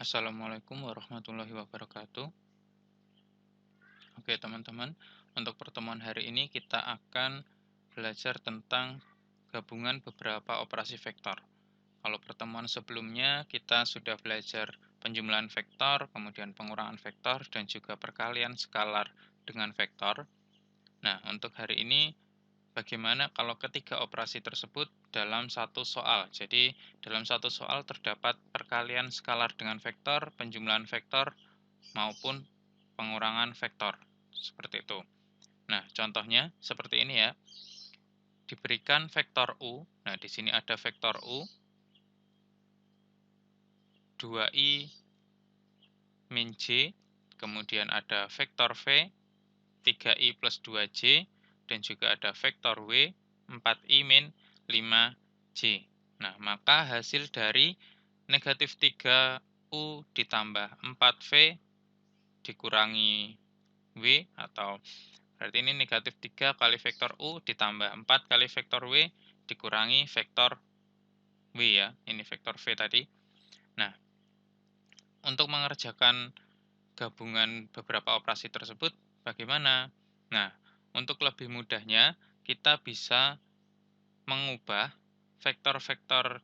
Assalamualaikum warahmatullahi wabarakatuh. Oke, teman-teman, untuk pertemuan hari ini kita akan belajar tentang gabungan beberapa operasi vektor. Kalau pertemuan sebelumnya kita sudah belajar penjumlahan vektor, kemudian pengurangan vektor, dan juga perkalian skalar dengan vektor. Nah, untuk hari ini bagaimana kalau ketiga operasi tersebut dalam satu soal? Jadi, dalam satu soal terdapat perkalian skalar dengan vektor, penjumlahan vektor, maupun pengurangan vektor. Seperti itu. Nah, contohnya seperti ini ya. Diberikan vektor U. Nah, di sini ada vektor U, 2i min J, kemudian ada vektor V, 3i plus 2J, dan juga ada vektor W, 4i min 5J. Nah, maka hasil dari negatif 3U ditambah 4V dikurangi W, atau berarti ini negatif 3 kali vektor U ditambah 4 kali vektor W dikurangi vektor W ya, ini vektor V tadi. Nah, untuk mengerjakan gabungan beberapa operasi tersebut bagaimana? Nah, untuk lebih mudahnya kita bisa mengubah vektor-vektor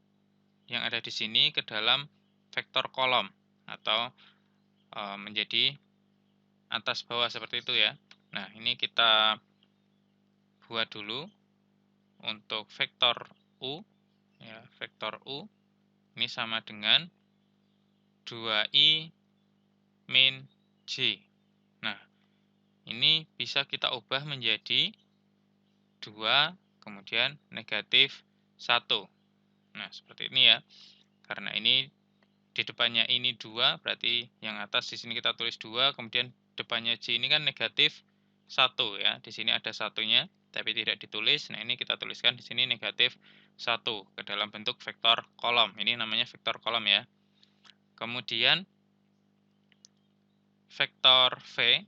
yang ada di sini ke dalam vektor kolom atau menjadi atas bawah seperti itu ya. Nah, ini kita buat dulu untuk vektor U ya, vektor U ini sama dengan 2i min J. Nah, ini bisa kita ubah menjadi 2 kemudian negatif 1. Nah, seperti ini ya. Karena ini di depannya ini 2, berarti yang atas di sini kita tulis 2, kemudian depannya J ini kan negatif 1 ya. Di sini ada satunya, tapi tidak ditulis. Nah, ini kita tuliskan di sini negatif 1 ke dalam bentuk vektor kolom. Ini namanya vektor kolom ya. Kemudian vektor V,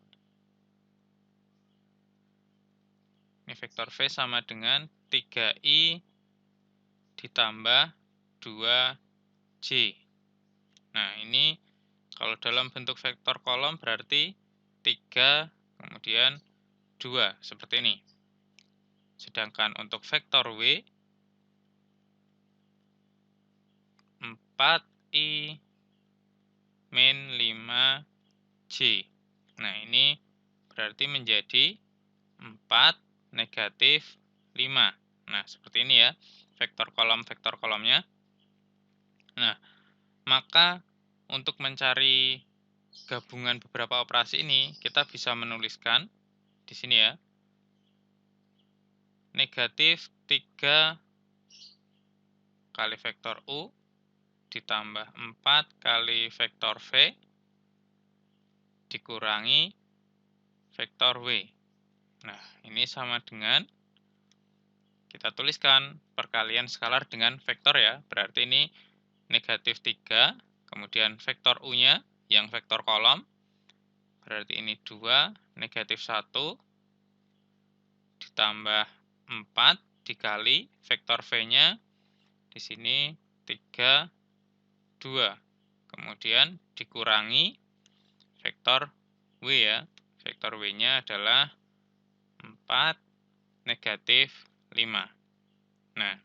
ini vektor V sama dengan 3i ditambah 2J. Nah, ini kalau dalam bentuk vektor kolom berarti 3 kemudian 2 seperti ini. Sedangkan untuk vektor W 4i min 5J. Nah, ini berarti menjadi 4 negatif 5. Nah, seperti ini ya vektor kolomnya. Nah, maka untuk mencari gabungan beberapa operasi ini, kita bisa menuliskan di sini ya, negatif 3 kali vektor U ditambah 4 kali vektor V dikurangi vektor W. Nah, ini sama dengan, kita tuliskan perkalian skalar dengan vektor ya, berarti ini negatif 3, kemudian vektor U-nya yang vektor kolom, berarti ini 2, negatif 1, ditambah 4 dikali vektor V-nya, di sini 3, 2. Kemudian dikurangi vektor W ya. Vektor W-nya adalah 4, negatif 5. Nah,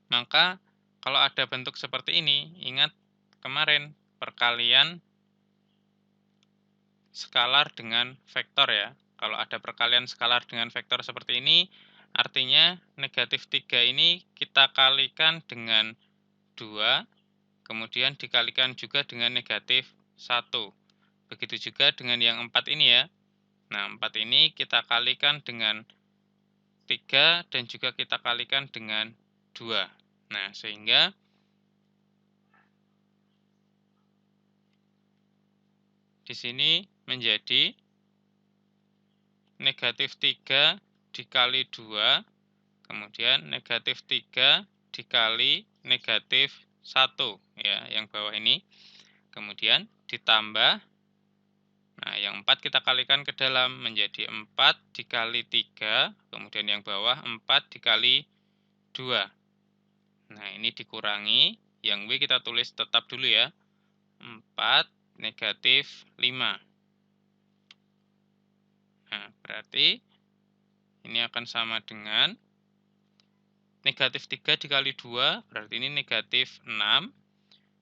maka kalau ada bentuk seperti ini, ingat kemarin perkalian skalar dengan vektor ya. Kalau ada perkalian skalar dengan vektor seperti ini, artinya negatif 3 ini kita kalikan dengan 2, kemudian dikalikan juga dengan negatif 1. Begitu juga dengan yang 4 ini ya. Nah, 4 ini kita kalikan dengan 3 dan juga kita kalikan dengan 2. Nah, sehingga di sini menjadi negatif 3 dikali 2, kemudian negatif 3 dikali negatif 1, ya, yang bawah ini. Kemudian ditambah, nah yang 4 kita kalikan ke dalam menjadi 4 dikali 3, kemudian yang bawah 4 dikali 2. Nah, ini dikurangi, yang W kita tulis tetap dulu ya. 4, negatif 5. Nah, berarti ini akan sama dengan negatif 3 dikali 2, berarti ini negatif 6.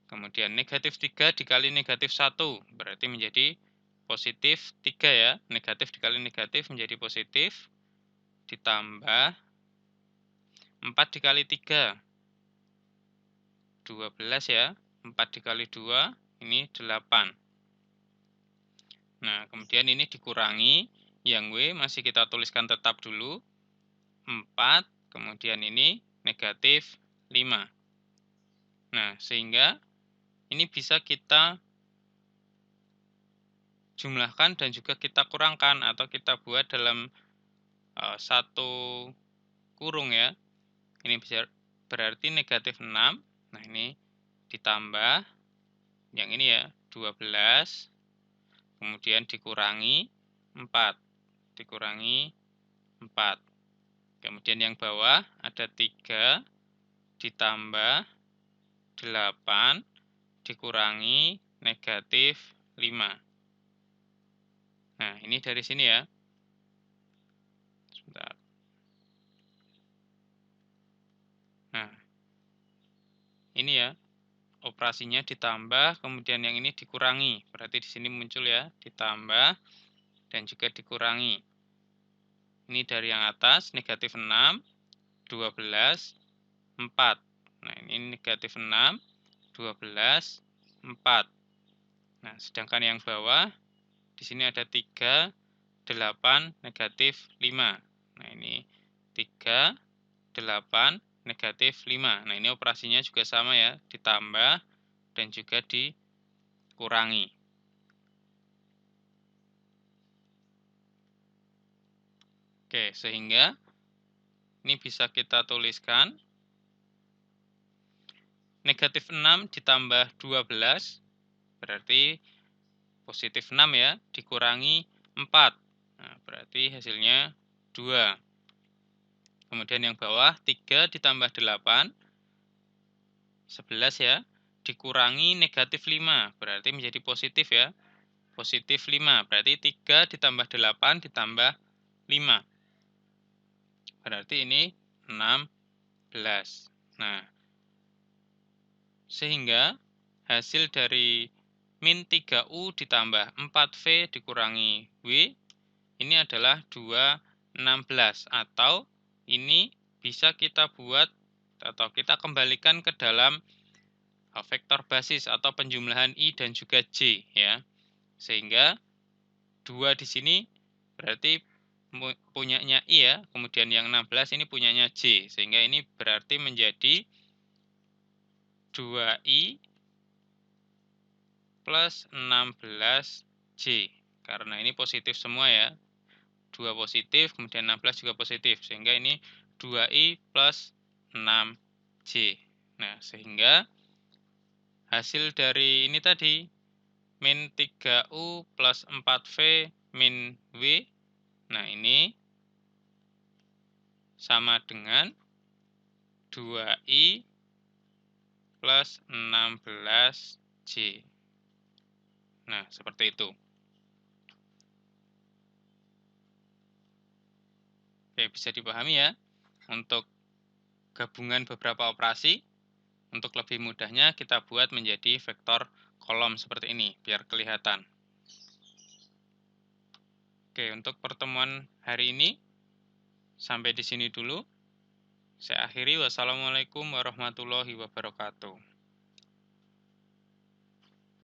Kemudian negatif 3 dikali negatif 1, berarti menjadi positif 3 ya. Negatif dikali negatif menjadi positif, ditambah 4 dikali 3, 12 ya. 4 dikali 2, ini 8. Nah, kemudian ini dikurangi, yang W masih kita tuliskan tetap dulu, 4, kemudian ini negatif 5. Nah, sehingga ini bisa kita jumlahkan dan juga kita kurangkan atau kita buat dalam satu kurung ya. Ini bisa berarti negatif 6. Nah, ini ditambah yang ini ya, 12. Kemudian dikurangi 4. Dikurangi 4. Kemudian yang bawah ada 3 ditambah 8 dikurangi negatif 5. Nah, ini dari sini ya. Sebentar. Nah, ini ya. Operasinya ditambah, kemudian yang ini dikurangi. Berarti di sini muncul ya, ditambah dan juga dikurangi. Ini dari yang atas, negatif 6, 12, 4. Nah, ini negatif 6, 12, 4. Nah, sedangkan yang bawah, di sini ada 3, 8, negatif 5. Nah, ini 3, 8, negatif 5. Nah, ini operasinya juga sama ya, ditambah dan juga dikurangi. Oke, sehingga ini bisa kita tuliskan negatif 6 ditambah 12, berarti positif 6 ya, dikurangi 4. Nah, berarti hasilnya 2. Kemudian yang bawah, 3 ditambah 8, 11 ya, dikurangi negatif 5, berarti menjadi positif ya. Positif 5, berarti 3 ditambah 8 ditambah 5. Berarti ini 16. Nah, sehingga hasil dari min 3U ditambah 4V dikurangi W, ini adalah 216. Atau ini bisa kita buat atau kita kembalikan ke dalam vektor basis atau penjumlahan I dan juga J ya. Sehingga 2 di sini berarti punyanya I ya, kemudian yang 16 ini punyanya J. Sehingga ini berarti menjadi 2I plus 16J. Karena ini positif semua ya. 2 positif, kemudian 16 juga positif. Sehingga ini 2I plus 6J. Nah, sehingga hasil dari ini tadi, min 3U plus 4V min W. Nah, ini sama dengan 2I plus 16J. Nah, seperti itu. Oke, bisa dipahami ya. Untuk gabungan beberapa operasi, untuk lebih mudahnya kita buat menjadi vektor kolom seperti ini, biar kelihatan. Oke, untuk pertemuan hari ini, sampai di sini dulu. Saya akhiri, wassalamualaikum warahmatullahi wabarakatuh.